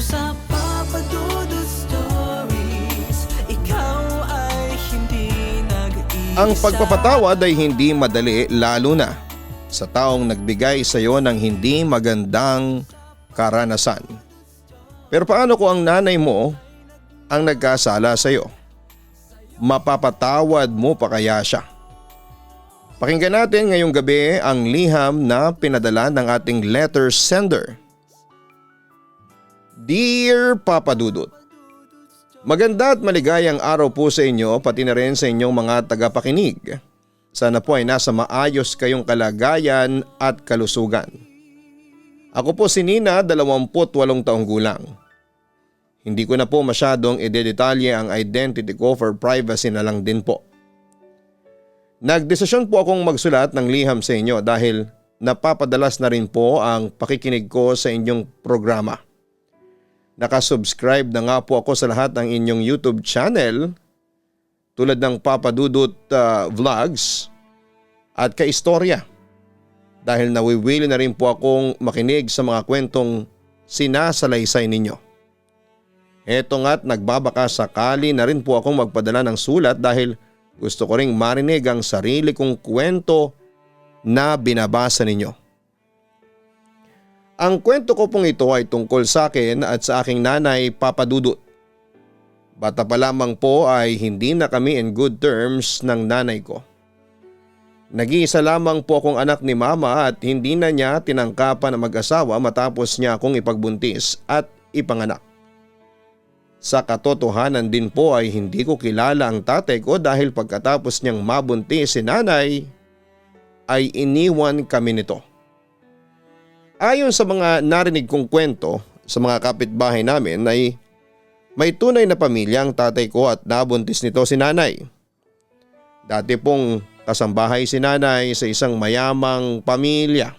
sa Papa Dudut Stories, ikaw ay hindi nag-iisa. Ang pagpapatawad ay hindi madali, lalo na sa taong nagbigay sa iyo ng hindi magandang karanasan. Pero paano kung ang nanay mo ang nagkasala sa iyo? Mapapatawad mo pa kaya siya? Pakinggan natin ngayong gabi ang liham na pinadala ng ating letter sender. Dear Papa Dudut, maganda at maligayang araw po sa inyo, pati na rin sa inyong mga tagapakinig. Sana po ay nasa maayos kayong kalagayan at kalusugan. Ako po si Nina, 28 taong gulang. Hindi ko na po masyadong idedetalye ang identity ko for privacy na lang din po. Nagdesisyon po akong magsulat ng liham sa inyo dahil napapadalas na rin po ang pakikinig ko sa inyong programa. Nakasubscribe na nga po ako sa lahat ng inyong YouTube channel tulad ng Papa Dudut Vlogs at Kaistorya dahil nawiwili na rin po akong makinig sa mga kwentong sinasalaysay ninyo. Eto nga't nagbabaka sakali na rin po akong magpadala ng sulat dahil gusto ko ring marinig ang sarili kong kwento na binabasa ninyo. Ang kwento ko pong ito ay tungkol sa akin at sa aking nanay, Papa Dudut. Bata pa lamang po ay hindi na kami in good terms ng nanay ko. Nag-iisa lamang po akong anak ni mama at hindi na niya tinangkapan na mag-asawa matapos niya akong ipagbuntis at ipanganak. Sa katotohanan din po ay hindi ko kilala ang tatay ko dahil pagkatapos niyang mabuntis si nanay ay iniwan kami nito. Ayon sa mga narinig kong kwento sa mga kapitbahay namin ay may tunay na pamilya ang tatay ko at nabuntis nito si nanay. Dati pong kasambahay si nanay sa isang mayamang pamilya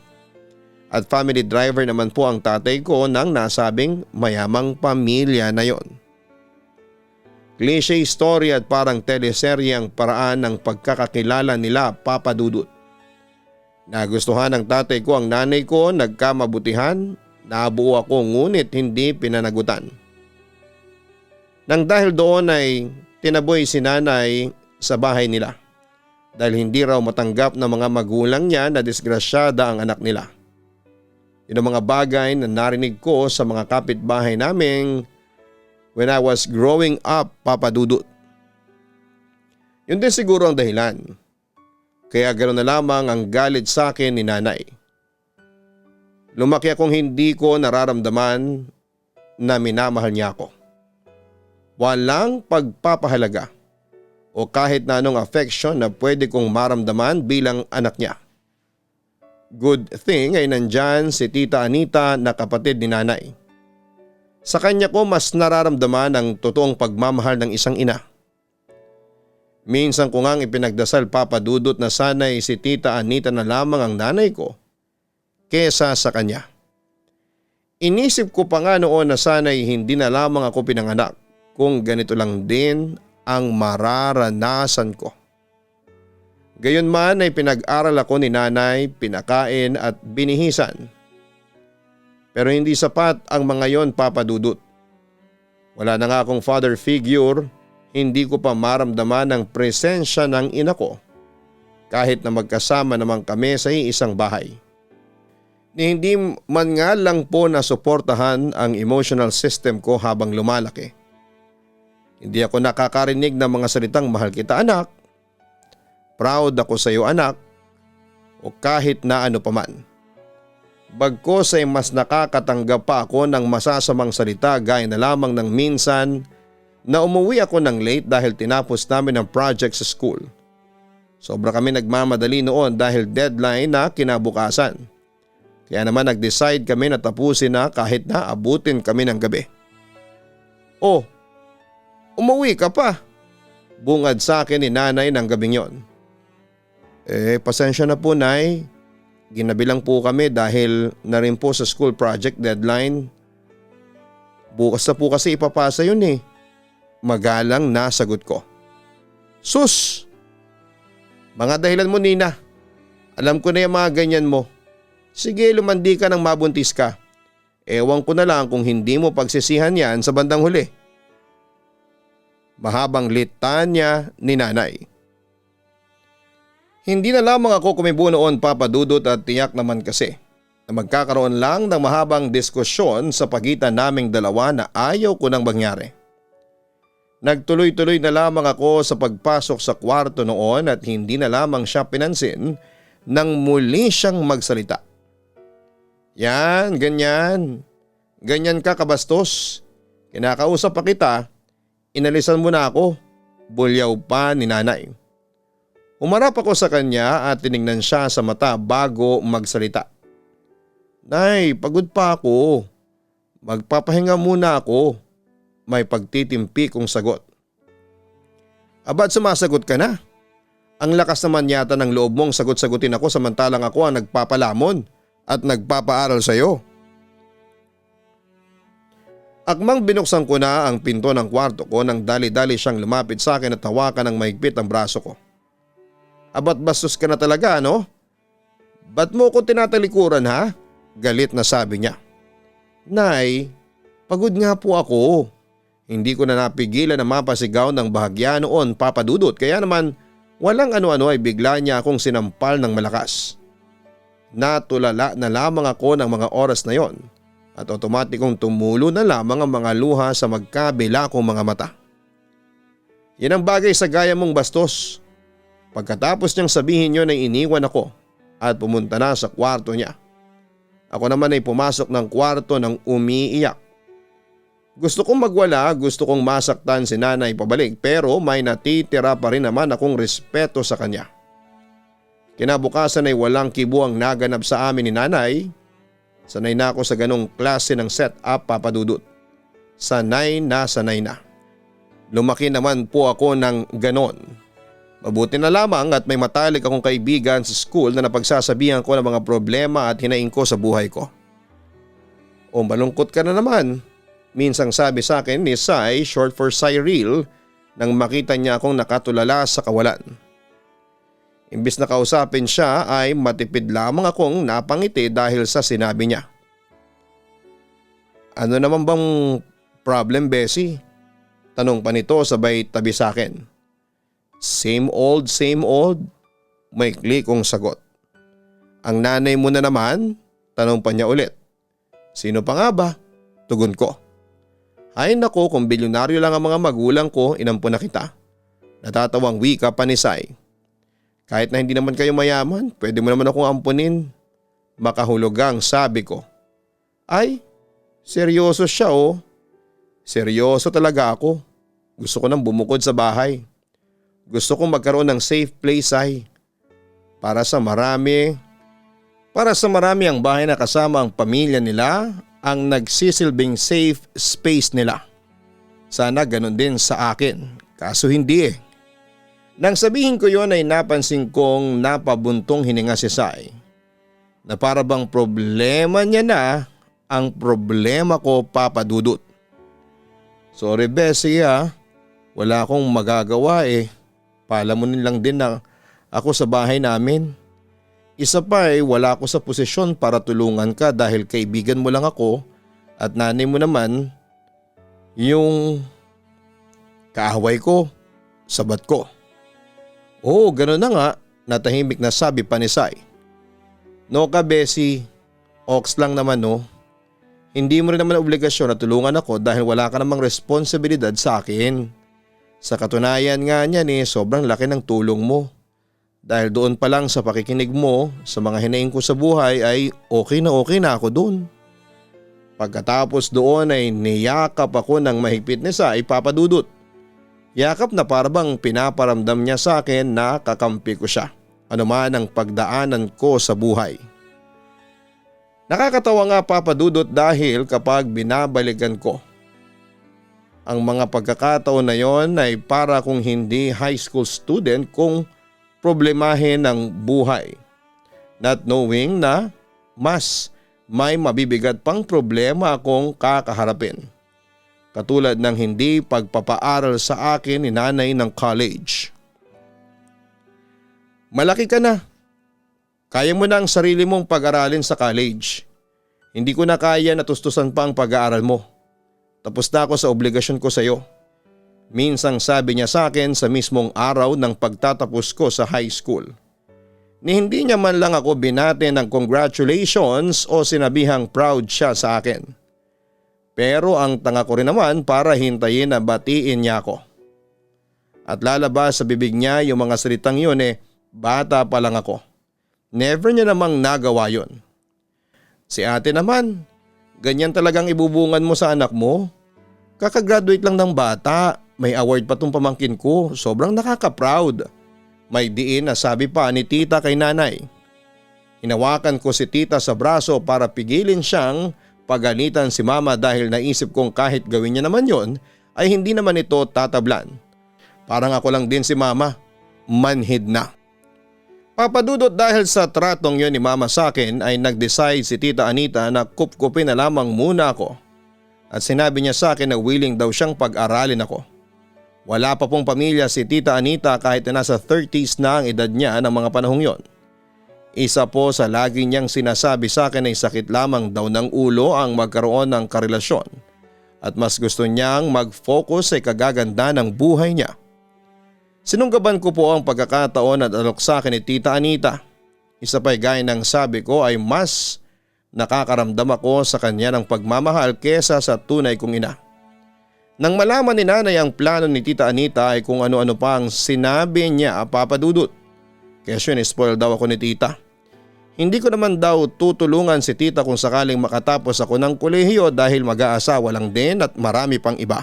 at family driver naman po ang tatay ko ng nasabing mayamang pamilya na yon. Cliche story at parang teleserye ang paraan ng pagkakakilala nila, Papa Dudut. Nagustuhan ng tatay ko ang nanay ko, nagkamabutihan, nabuo ako ngunit hindi pinanagutan. Nang dahil doon ay tinaboy si nanay sa bahay nila dahil hindi raw matanggap ng mga magulang niya na disgrasyada ang anak nila. Yun ang mga bagay na narinig ko sa mga kapitbahay naming when I was growing up, Papa Dudut. Yun din siguro ang dahilan. Kaya ganoon na lamang ang galit sa akin ni nanay. Lumaki akong hindi ko nararamdaman na minamahal niya ako. Walang pagpapahalaga o kahit na anong affection na pwede kong maramdaman bilang anak niya. Good thing ay nandyan si Tita Anita na kapatid ni nanay. Sa kanya ko mas nararamdaman ang totoong pagmamahal ng isang ina. Minsan ko ngang ipinagdasal, Papa Dudut, na sana'y si Tita Anita na lamang ang nanay ko kesa sa kanya. Inisip ko pa nga noon na sana'y hindi na lamang ako pinanganak kung ganito lang din ang mararanasan ko. Gayunman ay pinag-aral ako ni nanay, pinakain at binihisan. Pero hindi sapat ang mga yon, Papa Dudut. Wala na nga akong father figure, hindi ko pa maramdaman ang presensya ng ina ko kahit na magkasama naman kami sa isang bahay. Ni hindi man nga lang po nasuportahan ang emotional system ko habang lumalaki. Hindi ako nakakarinig ng mga salitang mahal kita anak, proud ako sa iyo anak, o kahit na ano paman. Bagkos ay mas nakakatanggap pa ako ng masasamang salita gaya na lamang ng minsan na umuwi ako ng late dahil tinapos namin ang project sa school. Sobra kami nagmamadali noon dahil deadline na kinabukasan. Kaya naman nag-decide kami na tapusin na kahit na abutin kami ng gabi. Oh, umuwi ka pa? Bungad sa akin ni nanay ng gabing yon. Pasensya na po, nay. Ginabi lang po kami dahil na rin po sa school project deadline. Bukas na po kasi ipapasa yun eh. Magalang na sagot ko. Sus! Mga dahilan mo, Nina. Alam ko na yung mga ganyan mo. Sige, lumandi ka nang mabuntis ka. Ewan ko na lang kung hindi mo pagsisihan yan sa bandang huli. Mahabang litanya ni nanay. Hindi na lamang ako kumibo noon, Papa Dudut, at tiyak naman kasi na magkakaroon lang ng mahabang diskusyon sa pagitan naming dalawa na ayaw ko nang mangyari. Nagtuloy-tuloy na lamang ako sa pagpasok sa kwarto noon at hindi na lamang siya pinansin nang muli siyang magsalita. Yan, ganyan. Ganyan ka kabastos. Kinakausap pa kita, inalisan mo na ako. Bulyaw pa ni nanay. Umarap ako sa kanya at tiningnan siya sa mata bago magsalita. Nay, pagod pa ako. Magpapahinga muna ako. May pagtitimpi kong sagot. Abad sumasagot ka na. Ang lakas naman yata ng loob mong sagot-sagutin ako samantalang ako ang nagpapalamon at nagpapaaral sa iyo. Akmang binuksan ko na ang pinto ng kwarto ko nang dali-dali siyang lumapit sa akin at hawakan ng mahigpit ang braso ko. Abat bastos ka na talaga, ano? Ba't mo ko tinatalikuran, ha? Galit na sabi niya. Nay, pagod nga po ako. Hindi ko na napigilan na mapasigaw ng bahagya noon, Papa Dudut, kaya naman walang ano-ano ay bigla niya akong sinampal ng malakas. Natulala na lamang ako ng mga oras na yon at otomatikong tumulo na lamang ang mga luha sa magkabila kong mga mata. Yan ang bagay sa gaya mong bastos. Pagkatapos niyang sabihin yon ay iniwan ako at pumunta na sa kwarto niya. Ako naman ay pumasok ng kwarto ng umiiyak. Gusto kong magwala, gusto kong masaktan si nanay pabalik pero may natitira pa rin naman akong respeto sa kanya. Kinabukasan ay walang kibo ang naganap sa amin ni nanay. Sanay na ako sa ganong klase ng setup, Papa Dudut. Sanay na sanay na. Lumaki naman po ako ng ganon. Mabuti na lamang at may matalik akong kaibigan sa school na napagsasabihan ko ng mga problema at hinaing ko sa buhay ko. O malungkot ka na naman. Minsang sabi sa akin ni Sai, short for Cyril, nang makita niya akong nakatulala sa kawalan. Imbis na kausapin siya ay matipid lamang akong napangiti dahil sa sinabi niya. Ano naman bang problem, Bessie? Tanong pa nito sabay tabi sa akin. Same old, maikli kong sagot. Ang nanay mo na naman? Tanong pa niya ulit. Sino pa nga ba? Tugon ko. Ay nako, kung bilyonaryo lang ang mga magulang ko, inampun na kita. Natatawang wika pa ni Sai. Kahit na hindi naman kayo mayaman, pwede mo naman akong ampunin. Makahulugang sabi ko. Ay, seryoso siya oh. Seryoso talaga ako. Gusto ko nang bumukod sa bahay. Gusto kong magkaroon ng safe place ay. Para sa marami ang bahay na kasama ang pamilya nila ang nagsisilbing safe space nila. Sana ganun din sa akin. Kaso hindi eh. Nang sabihin ko yon ay napansin kong napabuntong hininga si Sai. Na para bang problema niya na ang problema ko, Papa Dudut. Sorry Bessie wala akong magagawa eh. Palamunin lang din na ako sa bahay namin. Isa pa wala ako sa posisyon para tulungan ka dahil kaibigan mo lang ako at nanay mo naman yung kaaway ko, sabat ko. Oo, gano'n na nga, natahimik na sabi pa ni Sai. No ka Bessie, ox lang naman no. Hindi mo rin naman obligasyon na tulungan ako dahil wala ka namang responsibilidad sa akin. Sa katunayan nga niyan sobrang laki ng tulong mo. Dahil doon pa lang sa pakikinig mo sa mga hinaing ko sa buhay ay okay na ako doon. Pagkatapos doon ay niyakap ako ng mahigpit ni Sai, Papa Dudut. Yakap na parabang pinaparamdam niya sa akin na kakampi ko siya. Ano man ang pagdaanan ko sa buhay. Nakakatawa nga, Papa Dudut, dahil kapag binabalikan ko ang mga pagkakataon na yon ay para kung hindi high school student kung problemahin ng buhay. Not knowing na mas may mabibigat pang problema akong kakaharapin. Katulad ng hindi pagpapaaral sa akin ni nanay ng college. Malaki ka na. Kaya mo na ang sarili mong pag-aralin sa college. Hindi ko na kaya na tustusan pa ang pag-aaral mo. Tapos na ako sa obligasyon ko sa iyo. Minsang sabi niya sa akin sa mismong araw ng pagtatapos ko sa high school. Ni hindi niya man lang ako binate ng congratulations o sinabihang proud siya sa akin. Pero ang tanga ko rin naman para hintayin na batiin niya ako. At lalabas sa bibig niya yung mga salitang yun bata pa lang ako. Never niya namang nagawa yun. Si ate naman, ganyan talagang ibubungan mo sa anak mo? Kakagraduate lang ng bata, may award pa tong pamangkin ko, sobrang nakaka-proud. May diin na sabi pa ni tita kay nanay. Hinawakan ko si tita sa braso para pigilin siyang pagalitan si mama dahil naisip kong kahit gawin niya naman yon ay hindi naman ito tatablan. Parang ako lang din si mama, manhid na. Papadudot dahil sa tratong yon ni mama sa akin ay nag-decide si tita Anita na kupkupin na lamang muna ako. At sinabi niya sa akin na willing daw siyang pag-aralin ako. Wala pa pong pamilya si tita Anita kahit na nasa 30s na ang edad niya ng mga panahong yon. Isa po sa lagi niyang sinasabi sa akin ay sakit lamang daw ng ulo ang magkaroon ng karelasyon. At mas gusto niyang mag-focus sa kagaganda ng buhay niya. Sinunggaban ko po ang pagkakataon at alok sa akin ni tita Anita. Isa pa'y gaya ng sabi ko ay mas nakakaramdam ako sa kanya ng pagmamahal kesa sa tunay kong ina. Nang malaman ni nanay ang plano ni tita Anita ay kung ano-ano pa ang sinabi niya papadudot. Kaya spoil daw ako ni tita. Hindi ko naman daw tutulungan si tita kung sakaling makatapos ako ng kolehiyo dahil mag-aasawa lang din at marami pang iba.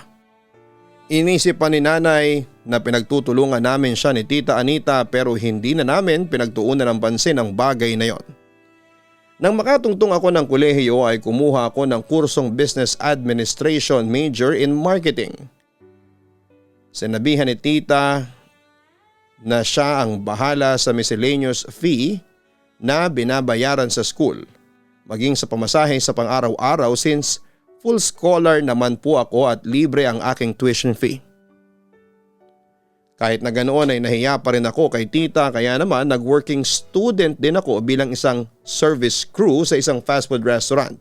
Inisip pa ni nanay na pinagtutulungan namin siya ni tita Anita pero hindi na namin pinagtuunan ng pansin ang bagay na yon. Nang makatungtong ako ng kolehiyo ay kumuha ako ng kursong Business Administration major in Marketing. Sinabihan ni tita na siya ang bahala sa miscellaneous fee na binabayaran sa school, maging sa pamasahe sa pang-araw-araw since full scholar naman po ako at libre ang aking tuition fee. Kahit na ganoon ay nahiya pa rin ako kay tita kaya naman nag-working student din ako bilang isang service crew sa isang fast food restaurant.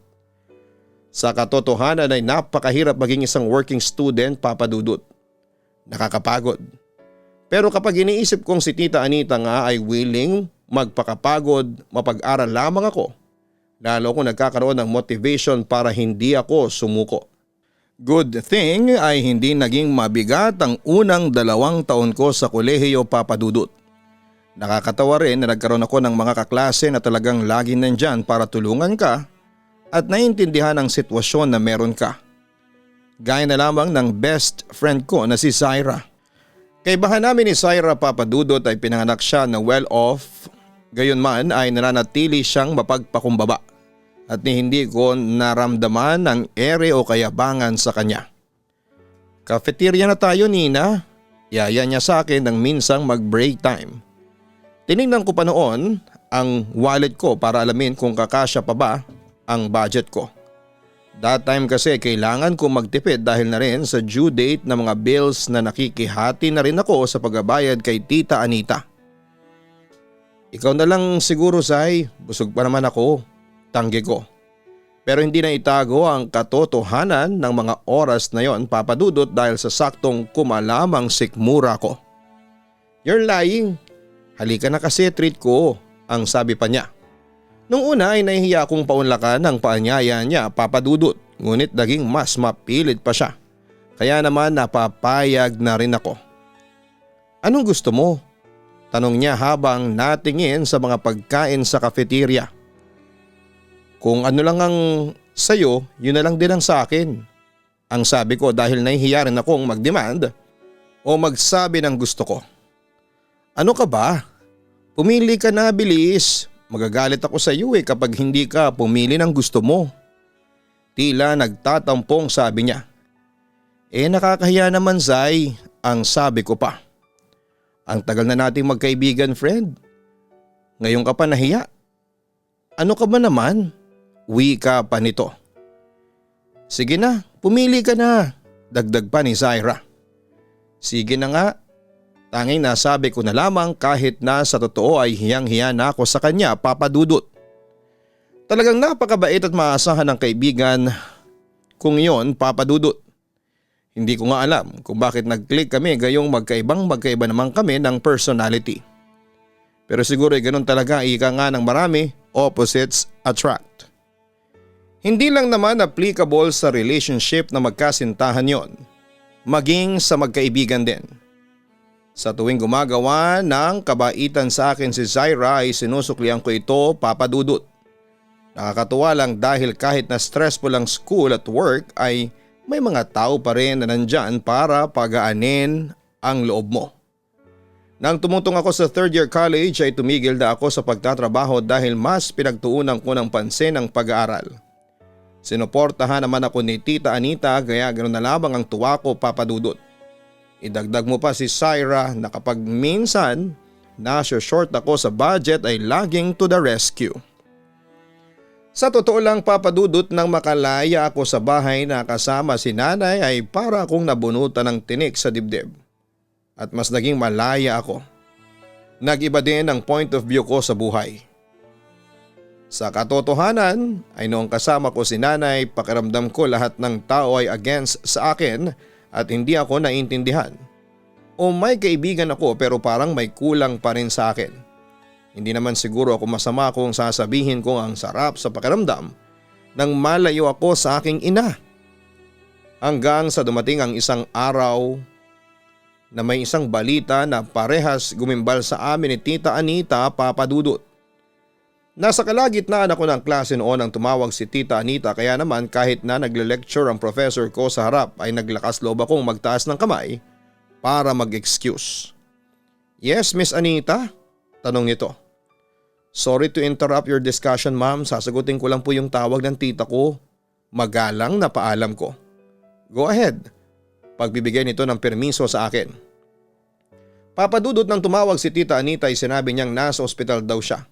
Sa katotohanan ay napakahirap maging isang working student papadudot. Nakakapagod. Pero kapag iniisip kong si tita Anita nga ay willing magpakapagod, mapag-aral lamang ako, lalo kong nagkakaroon ng motivation para hindi ako sumuko. Good thing ay hindi naging mabigat ang unang 2 taon ko sa kolehiyo papadudot. Nakakatawa rin na nagkaroon ako ng mga kaklase na talagang laging nandyan para tulungan ka at naiintindihan ang sitwasyon na meron ka. Gaya na lamang ng best friend ko na si Syra. Kaibahan namin ni Syra papadudot ay pinanganak siya na well-off, gayon man ay nananatili siyang mapagpakumbaba. At hindi ko naramdaman ang ere o kayabangan sa kanya. Cafeteria na tayo, Nina. Yaya niya sa akin nang minsang mag-break time. Tinignan ko pa noon ang wallet ko para alamin kung kakasya pa ba ang budget ko. That time kasi kailangan ko magtipid dahil na rin sa due date ng mga bills na nakikihati na rin ako sa pagbabayad kay tita Anita. Ikaw na lang siguro, Sai. Busog pa naman ako. Tanggi ko. Pero hindi na itago ang katotohanan ng mga oras na yon papadudot dahil sa saktong kumalamang sikmura ko. You're lying. Halika na kasi, treat ko, ang sabi pa niya. Nung una ay nahihiya akong paunlakan ang paanyaya niya papadudot, ngunit naging mas mapilit pa siya. Kaya naman napapayag na rin ako. Anong gusto mo? Tanong niya habang natingin sa mga pagkain sa cafeteria. Kung ano lang ang sayo, yun na lang din ang sa akin. Ang sabi ko dahil nahihiya rin akong mag-demand o magsabi ng gusto ko. Ano ka ba? Pumili ka na, bilis. Magagalit ako sa iyo kapag hindi ka pumili ng gusto mo. Tila nagtatampong sabi niya. Nakakahiya naman, Zai, ang sabi ko pa. Ang tagal na nating magkaibigan, friend. Ngayon ka pa nahiya. Ano ka ba naman? Wika pa nito. Sige na, pumili ka na, dagdag pa ni Syra. Sige na nga, tanging nasabi ko na lamang kahit na sa totoo ay hiyang-hiya na ako sa kanya papadudot. Talagang napakabait at maasahan ng kaibigan kung yon, Papa Dudut. Hindi ko nga alam kung bakit nag-click kami gayong magkaiba naman kami ng personality. Pero siguro ay ganun talaga, ika nga ng marami, opposites attract. Hindi lang naman applicable sa relationship na magkasintahan yon, maging sa magkaibigan din. Sa tuwing gumagawa ng kabaitan sa akin si Zaira ay sinusuklian ko ito, Papa Dudut. Nakakatuwa lang dahil kahit na stressful ang school at work ay may mga tao pa rin na nandyan para pagaanin ang loob mo. Nang tumutong ako sa third year college ay tumigil na ako sa pagtatrabaho dahil mas pinagtuunan ko ng pansin ang pag-aaral. Sinuportahan naman ako ni Tita Anita kaya ganoon na lamang ang tuwa ko, Papa Dudut. Idagdag mo pa si Zaira na kapag minsan short ako sa budget ay laging to the rescue. Sa totoo lang, Papa Dudut, nang makalaya ako sa bahay na kasama si nanay ay para akong nabunutan ng tinik sa dibdib. At mas naging malaya ako. Nag-iba din ang point of view ko sa buhay. Sa katotohanan ay noong kasama ko si nanay, pakiramdam ko lahat ng tao ay against sa akin at hindi ako naiintindihan. O may kaibigan ako pero parang may kulang pa rin sa akin. Hindi naman siguro ako masama kung sasabihin kong ang sarap sa pakiramdam nang malayo ako sa aking ina. Hanggang sa dumating ang isang araw na may isang balita na parehas gumimbal sa amin ni Tita Anita, Papa Dudut. Nasa kalagitnaan ako ng klase noon ang tumawag si Tita Anita kaya naman kahit na nagle-lecture ang professor ko sa harap ay naglakas loob akong magtaas ng kamay para mag-excuse. "Yes, Miss Anita?" tanong nito. "Sorry to interrupt your discussion, ma'am. Sasagutin ko lang po yung tawag ng tita ko." Magalang na paalam ko. "Go ahead." Pagbibigay nito ng permiso sa akin. Papa Dudut, nang tumawag si Tita Anita ay sinabi niyang nasa ospital daw siya.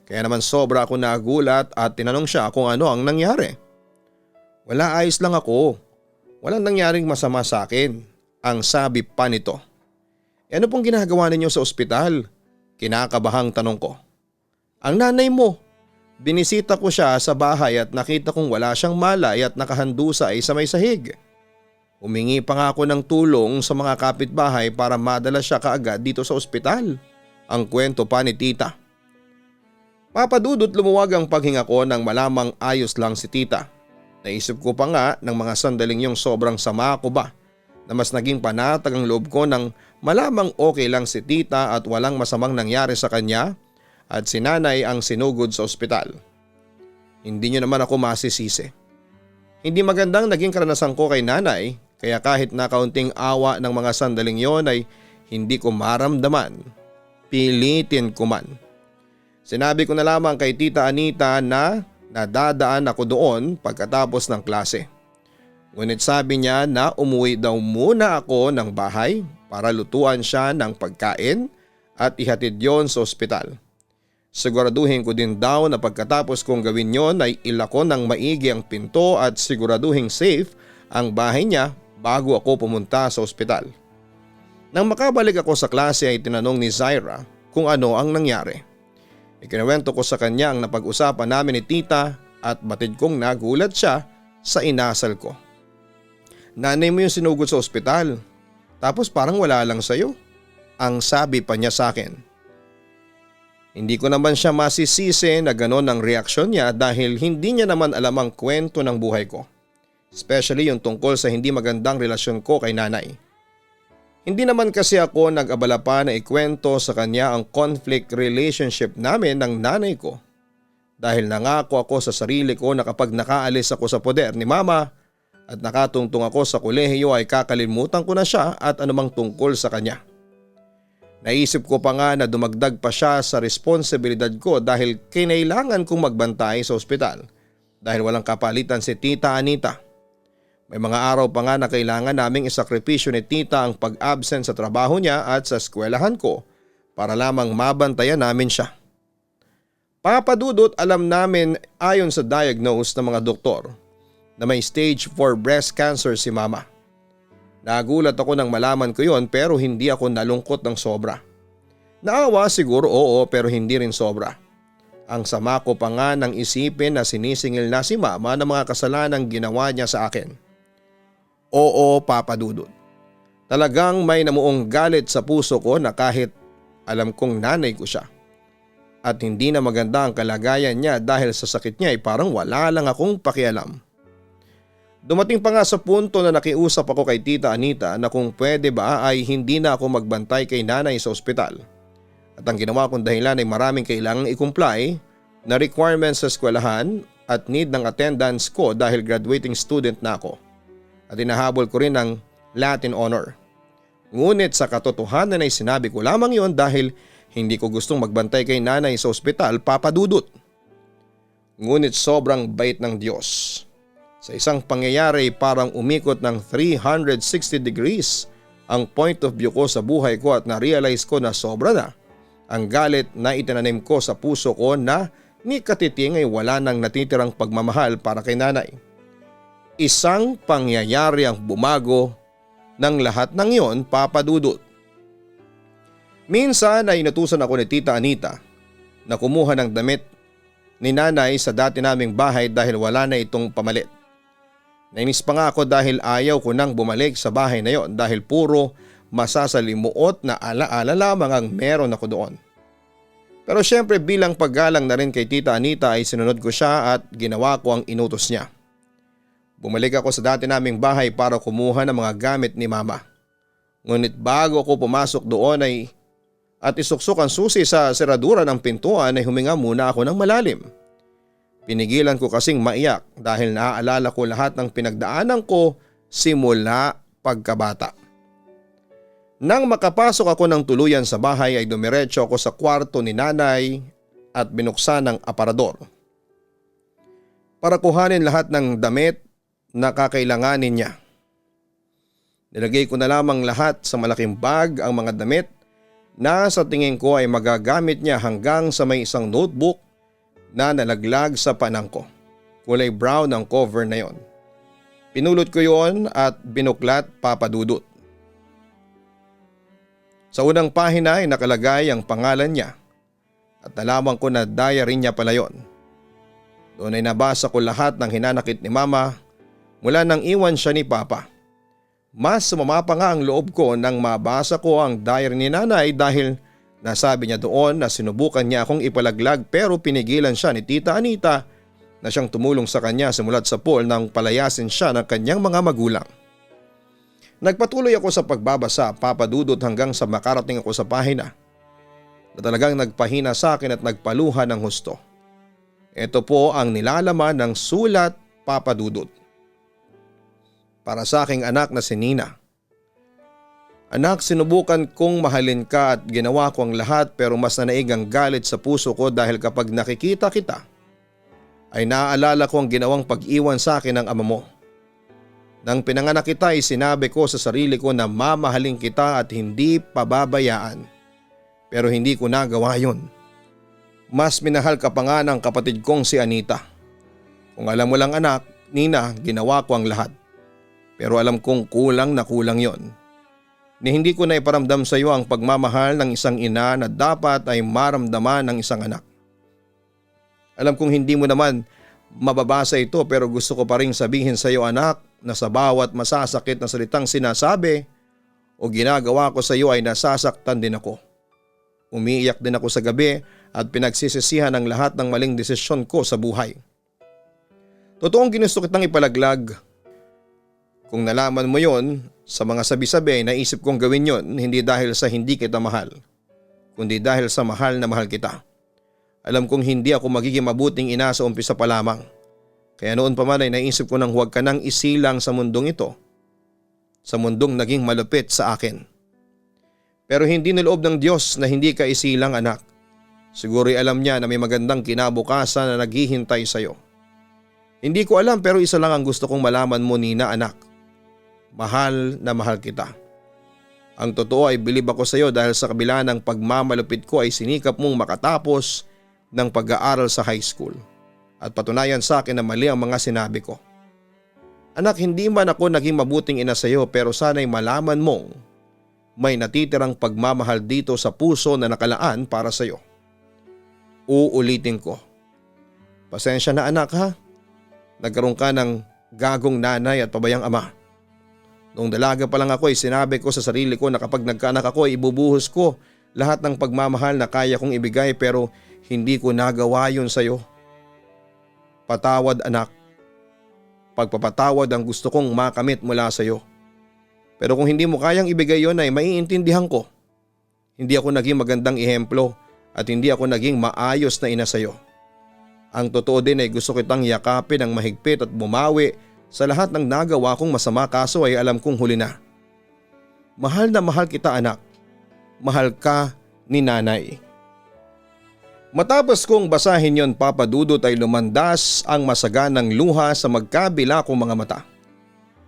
Kaya naman sobra ako nagulat at tinanong siya kung ano ang nangyari. "Wala, ayos lang ako. Walang nangyaring masama sa akin," ang sabi pa nito. "Ano pong ginagawa ninyo sa ospital?" Kinakabahang tanong ko. "Ang nanay mo. Binisita ko siya sa bahay at nakita kong wala siyang malay at nakahandusay sa may sahig. Humingi pa nga ako ng tulong sa mga kapitbahay para madala siya kaagad dito sa ospital," ang kwento pa ni tita. Papa Dudut, lumuwag ang paghinga ko nang malamang ayos lang si tita. Naisip ko pa nga ng mga sandaling yung sobrang sama ko ba na mas naging panatag ang loob ko nang malamang okay lang si tita at walang masamang nangyari sa kanya at si nanay ang sinugod sa ospital. Hindi niyo naman ako masisisi. Hindi magandang naging karanasan ko kay nanay kaya kahit na kaunting awa ng mga sandaling yon ay hindi ko maramdaman. Pilitin ko man. Sinabi ko na lamang kay Tita Anita na nadadaan ako doon pagkatapos ng klase. Ngunit sabi niya na umuwi daw muna ako ng bahay para lutuan siya ng pagkain at ihatid yon sa ospital. Siguraduhin ko din daw na pagkatapos kong gawin yon ay ilako ng maigi ang pinto at siguraduhin safe ang bahay niya bago ako pumunta sa ospital. Nang makabalik ako sa klase ay tinanong ni Zaira kung ano ang nangyari. Ikinuwento ko sa kanya ang napag-usapan namin ni tita at batid kong nagulat siya sa inasal ko. "Nanay mo yung sinugod sa ospital, tapos parang wala lang sa'yo," ang sabi pa niya sa akin. Hindi ko naman siya masisisi na ganon ang reaksyon niya dahil hindi niya naman alam ang kwento ng buhay ko. Especially yung tungkol sa hindi magandang relasyon ko kay nanay. Hindi naman kasi ako nag-abala pa na ikwento sa kanya ang conflict relationship namin ng nanay ko. Dahil nangako ako sa sarili ko na kapag nakaalis ako sa poder ni mama at nakatungtong ako sa kolehiyo ay kakalimutan ko na siya at anumang tungkol sa kanya. Naisip ko pa nga na dumagdag pa siya sa responsibilidad ko dahil kinailangan kong magbantay sa ospital dahil walang kapalitan si Tita Anita. May mga araw pa nga na kailangan naming isakripisyo ni tita ang pag-absent sa trabaho niya at sa eskwelahan ko para lamang mabantayan namin siya. Papa Dudut, alam namin ayon sa diagnose ng mga doktor na may stage 4 breast cancer si mama. Nagulat ako nang malaman ko yon pero hindi ako nalungkot ng sobra. Naawa siguro, oo, pero hindi rin sobra. Ang sama ko pa nga nang isipin na sinisingil na si mama ng mga kasalanang ginawa niya sa akin. Oo, Papa Dudut. Talagang may namuong galit sa puso ko na kahit alam kong nanay ko siya. At hindi na maganda ang kalagayan niya dahil sa sakit niya ay parang wala lang akong pakialam. Dumating pa nga sa punto na nakiusap ako kay Tita Anita na kung pwede ba ay hindi na ako magbantay kay nanay sa ospital. At ang ginawa kong dahilan ay maraming kailangang i-comply na requirements sa eskwelahan at need ng attendance ko dahil graduating student na ako. At inahabol ko rin ng Latin honor. Ngunit sa katotohanan ay sinabi ko lamang yon dahil hindi ko gustong magbantay kay nanay sa ospital, Papa Dudut. Ngunit sobrang bait ng Diyos. Sa isang pangyayari parang umikot ng 360 degrees ang point of view ko sa buhay ko at na-realize ko na sobra na ang galit na itinanim ko sa puso ko na ni katiting ay wala nang natitirang pagmamahal para kay nanay. Isang pangyayari ang bumago ng lahat ng yon, Papa Dudut. Minsan ay inutusan ako ni Tita Anita na kumuha ng damit ni nanay sa dati naming bahay dahil wala na itong pamalit. Nainis pa nga ako dahil ayaw ko nang bumalik sa bahay na yon dahil puro masasalimuot na alaala lamang ang meron ako doon. Pero syempre bilang paggalang na rin kay Tita Anita ay sinunod ko siya at ginawa ko ang inutos niya. Bumalik ako sa dati naming bahay para kumuha ng mga gamit ni Mama. Ngunit bago ako pumasok doon at isuksok ang susi sa seradura ng pintuan ay huminga muna ako ng malalim. Pinigilan ko kasing maiyak dahil naaalala ko lahat ng pinagdaanan ko simula pagkabata. Nang makapasok ako ng tuluyan sa bahay ay dumiretso ako sa kwarto ni nanay at binuksan ang aparador. Para kuhanin lahat ng damit na kakailanganin niya. Nilagay ko na lamang lahat sa malaking bag ang mga damit na sa tingin ko ay magagamit niya hanggang sa may isang notebook na nalaglag sa panang ko. Kulay brown ang cover na yon. Pinulot ko yon at binuklat, Papa Dudut. Sa unang pahina ay nakalagay ang pangalan niya at nalaman ko na diary niya pala yon. Doon ay nabasa ko lahat ng hinanakit ni Mama mula nang iwan siya ni Papa. Mas sumama pa nga ang loob ko nang mabasa ko ang diary ni nanay dahil nasabi niya doon na sinubukan niya akong ipalaglag pero pinigilan siya ni Tita Anita na siyang tumulong sa kanya simulat sa pool nang palayasin siya ng kanyang mga magulang. Nagpatuloy ako sa pagbabasa, Papa Dudut, hanggang sa makarating ako sa pahina na talagang nagpahina sa akin at nagpaluha ng husto. Ito po ang nilalaman ng sulat, Papa Dudut. Para sa aking anak na si Nina. Anak, sinubukan kong mahalin ka at ginawa ko ang lahat pero mas nanaig ang galit sa puso ko dahil kapag nakikita kita ay naaalala ko ang ginawang pag-iwan sa akin ng ama mo. Nang pinanganak kita ay sinabi ko sa sarili ko na mamahalin kita at hindi pababayaan. Pero hindi ko nagawa yun. Mas minahal ka pa nga ng kapatid kong si Anita. Kung alam mo lang anak, Nina, ginawa ko ang lahat. Pero alam kong kulang na kulang yon. Ni hindi ko na iparamdam sa iyo ang pagmamahal ng isang ina na dapat ay maramdaman ng isang anak. Alam kong hindi mo naman mababasa ito pero gusto ko pa rin sabihin sa iyo anak na sa bawat masasakit na salitang sinasabi o ginagawa ko sa iyo ay nasasaktan din ako. Umiiyak din ako sa gabi at pinagsisisihan ang lahat ng maling desisyon ko sa buhay. Totoong ginusto kitang ipalaglag. Kung nalaman mo yon, sa mga sabi-sabi naisip kong gawin yon hindi dahil sa hindi kita mahal, kundi dahil sa mahal na mahal kita. Alam kong hindi ako magiging mabuting ina sa umpisa pa lamang. Kaya noon pa man ay naisip ko nang huwag ka nang isilang sa mundong ito. Sa mundong naging malupit sa akin. Pero hindi niloob ng Diyos na hindi ka isilang anak. Siguro'y alam niya na may magandang kinabukasan na naghihintay sa iyo. Hindi ko alam pero isa lang ang gusto kong malaman mo Nina anak. Mahal na mahal kita. Ang totoo ay bilib ako sa iyo dahil sa kabila ng pagmamalupit ko ay sinikap mong makatapos ng pag-aaral sa high school at patunayan sa akin na mali ang mga sinabi ko. Anak, hindi man ako naging mabuting ina sa iyo pero sana'y malaman mong may natitirang pagmamahal dito sa puso na nakalaan para sa iyo. uulitin ko. Pasensya na anak ha. Nagkaroon ka ng gagong nanay at pabayang ama. Noong dalaga pa lang ako ay sinabi ko sa sarili ko na kapag nagkaanak ako ay ibubuhos ko lahat ng pagmamahal na kaya kong ibigay pero hindi ko nagawa yun sa'yo. Patawad anak. Pagpapatawad ang gusto kong makamit mula sa'yo. Pero kung hindi mo kayang ibigay yon ay maiintindihan ko. Hindi ako naging magandang ehemplo at hindi ako naging maayos na ina sa'yo. Ang totoo din ay gusto kitang yakapin ng mahigpit at bumawi sa lahat ng nagawa kong masama kaso ay alam kong huli na. Mahal na mahal kita anak. Mahal ka ni nanay. Matapos kong basahin yon Papa Dudut ay lumandas ang masaganang luha sa magkabila kong mga mata.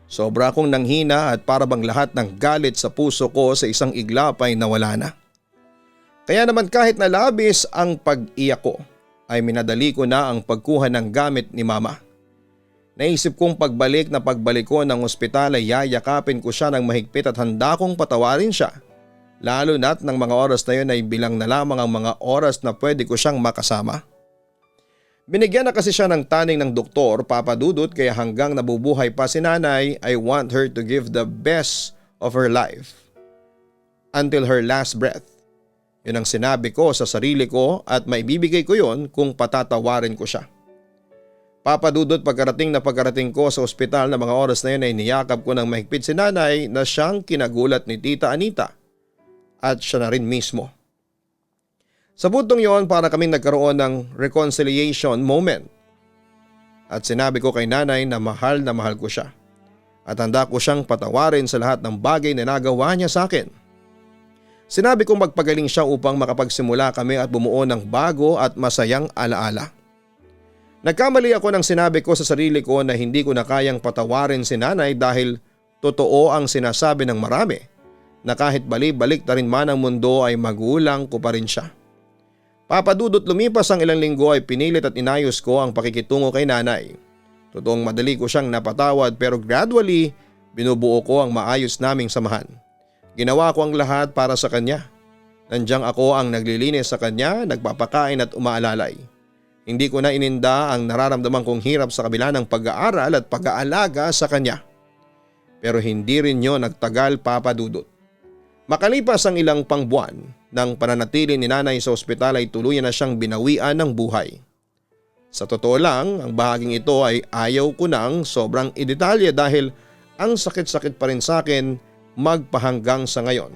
Sobra akong nanghina at para bang lahat ng galit sa puso ko sa isang iglap ay nawala na. Kaya naman kahit na labis ang pag-iyak ko ay minadali ko na ang pagkuha ng gamit ni mama. Naisip kong pagbalik ko ng ospital ay yayakapin ko siya ng mahigpit at handa kong patawarin siya. Lalo na't ng mga oras na yun ay bilang na lamang ang mga oras na pwede ko siyang makasama. Binigyan na kasi siya ng taning ng doktor Papa Dudut kaya hanggang nabubuhay pa si nanay I want her to give the best of her life until her last breath. Yun ang sinabi ko sa sarili ko at maibibigay ko yon kung patatawarin ko siya. Papa Dudut pagkarating ko sa ospital na mga oras na yun ay niyakap ko ng mahigpit si nanay na siyang kinagulat ni Tita Anita at siya na rin mismo. Sa puntong yon para kaming nagkaroon ng reconciliation moment. At sinabi ko kay nanay na mahal ko siya. At handa ko siyang patawarin sa lahat ng bagay na nagawa niya sa akin. Sinabi kong magpagaling siya upang makapagsimula kami at bumuo ng bago at masayang alaala. Nagkamali ako nang sinabi ko sa sarili ko na hindi ko na kayang patawarin si nanay dahil totoo ang sinasabi ng marami na kahit balik ta rin man ang mundo ay magulang ko pa rin siya. Papa Dudut lumipas ang ilang linggo ay pinilit at inayos ko ang pakikitungo kay nanay. Totoong madali ko siyang napatawad pero gradually binubuo ko ang maayos naming samahan. Ginawa ko ang lahat para sa kanya. Nandiyan ako ang naglilinis sa kanya, nagpapakain at umaalalay. Hindi ko na ininda ang nararamdaman kong hirap sa kabila ng pag-aaral at pag-aalaga sa kanya. Pero hindi rin yun nagtagal Papa Dudut. Makalipas ang ilang pangbuwan ng pananatili ni nanay sa ospital ay tuluyan na siyang binawian ng buhay. Sa totoo lang, ang bahaging ito ay ayaw ko nang sobrang idetalye dahil ang sakit-sakit pa rin sa akin magpahanggang sa ngayon.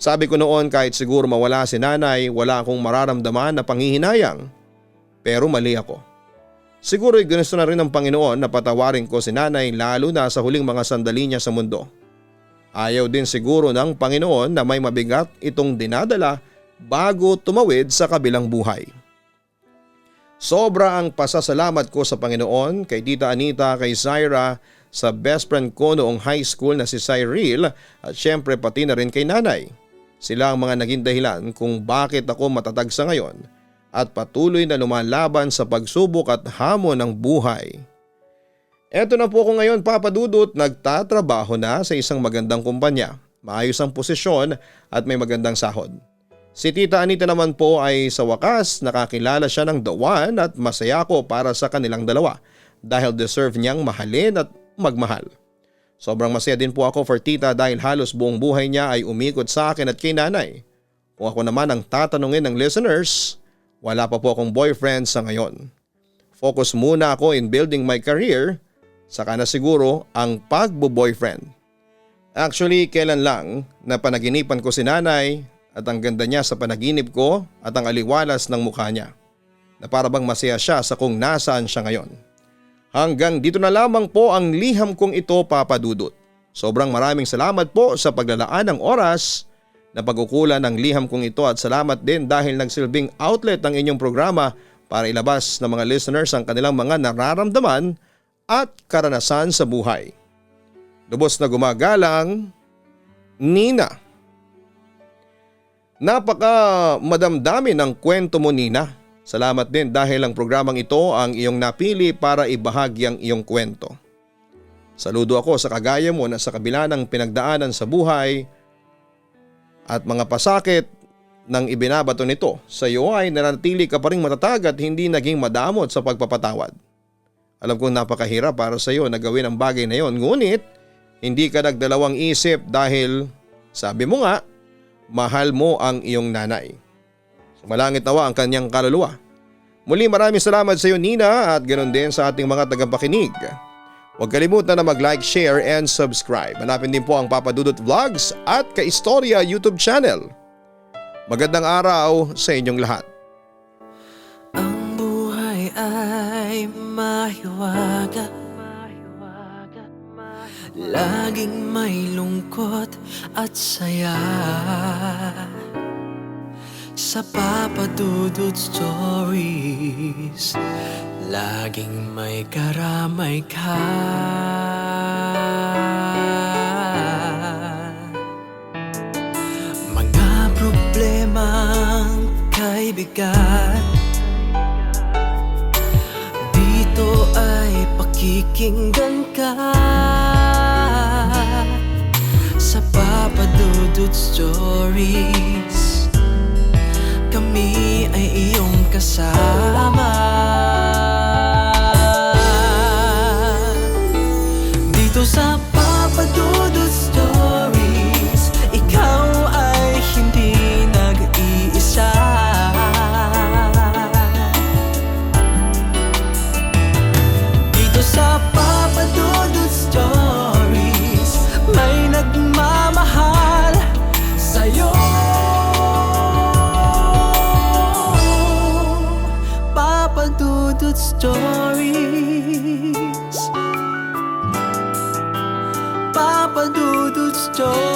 Sabi ko noon kahit siguro mawala si nanay, wala akong mararamdaman na panghihinayang. Pero mali ako. Siguro gusto na rin ng Panginoon na patawarin ko si nanay lalo na sa huling mga sandali niya sa mundo. Ayaw din siguro ng Panginoon na may mabigat itong dinadala bago tumawid sa kabilang buhay. Sobra ang pasasalamat ko sa Panginoon kay Tita Anita, kay Zaira, sa best friend ko noong high school na si Cyril at syempre pati na rin kay nanay. Sila ang mga naging dahilan kung bakit ako matatag sa ngayon at patuloy na lumalaban sa pagsubok at hamon ng buhay. Eto na po ako ngayon Papa Dudut, nagtatrabaho na sa isang magandang kumpanya, maayos ang posisyon at may magandang sahod. Si Tita Anita naman po ay sa wakas nakakilala siya ng the one at masaya ako para sa kanilang dalawa dahil deserve niyang mahalin at magmahal. Sobrang masaya din po ako for Tita dahil halos buong buhay niya ay umikot sa akin at kay nanay. Kung ako naman ang tatanungin ng listeners, wala pa po akong boyfriend sa ngayon. Focus muna ako in building my career, saka na siguro ang pagbo-boyfriend. Actually, kailan lang na panaginipan ko si nanay at ang ganda niya sa panaginip ko at ang aliwalas ng mukha niya. Na para bang masaya siya sa kung nasaan siya ngayon. Hanggang dito na lamang po ang liham kong ito Papa Dudut. Sobrang maraming salamat po sa paglalaan ng oras na pagkukulan ng liham kong ito at salamat din dahil nagsilbing outlet ang inyong programa para ilabas ng mga listeners ang kanilang mga nararamdaman at karanasan sa buhay. Lubos na gumagalang, Nina. Napaka madamdami ng kwento mo Nina. Salamat din dahil ang programang ito ang iyong napili para ibahagi ang iyong kwento. Saludo ako sa kagaya mo na sa kabila ng pinagdaanan sa buhay at mga pasakit, ng ibinabato nito sa iyo ay nanatili ka pa rin matatag at hindi naging madamot sa pagpapatawad. Alam kong napakahirap para sa iyo na gawin ang bagay na yon, ngunit hindi ka nagdalawang isip dahil sabi mo nga, mahal mo ang iyong nanay. Sumalangit nawa ang kanyang kaluluwa. Muli maraming salamat sa iyo Nina at ganoon din sa ating mga tagapakinig. Huwag kalimutan na mag-like, share and subscribe. Hanapin din po ang Papa Dudut Vlogs at Kaistorya YouTube channel. Magandang araw sa inyong lahat. Ang buhay ay mahiwaga, laging may lungkot at saya. Sa Papa Dudut Stories, laging may karamay ka. Mga problemang kay bigat, dito ay pakikinggan ka. Sa Papa Dudut Stories, kami ay iyong kasama. Dito sa Papa Dudut Stories, ikaw ay hindi nag-iisa. Dito sa Papa Dudut Stories, may nagmamahal sa'yo. Papa Dudut Stories, Papa Dudut Stories.